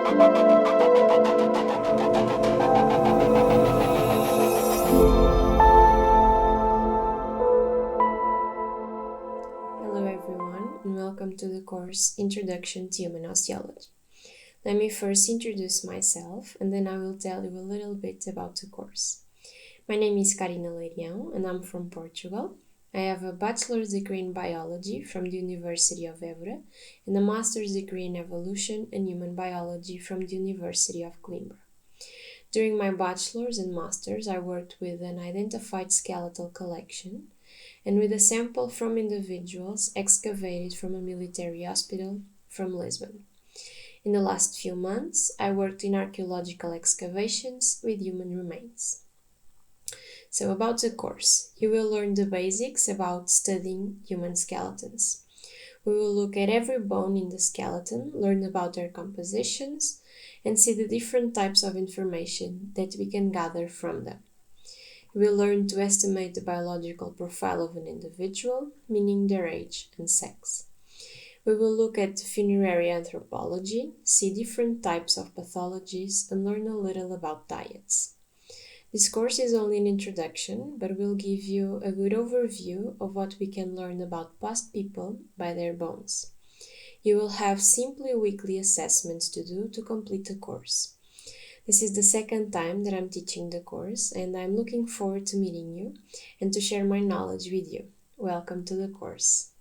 Hello everyone, and welcome to the course Introduction to Human Osteology. Let me first introduce myself, and then I will tell you a little bit about the course. My name is Carina Leirião, and I'm from Portugal. I have a bachelor's degree in biology from the University of Évora and a master's degree in evolution and human biology from the University of Coimbra. During my bachelor's and master's, I worked with an identified skeletal collection and with a sample from individuals excavated from a military hospital from Lisbon. In the last few months, I worked in archaeological excavations with human remains. So about the course, you will learn the basics about studying human skeletons. We will look at every bone in the skeleton, learn about their compositions, and see the different types of information that we can gather from them. We will learn to estimate the biological profile of an individual, meaning their age and sex. We will look at funerary anthropology, see different types of pathologies, and learn a little about diets. This course is only an introduction, but will give you a good overview of what we can learn about past people by their bones. You will have simply weekly assessments to do to complete the course. This is the second time that I'm teaching the course, and I'm looking forward to meeting you and to share my knowledge with you. Welcome to the course.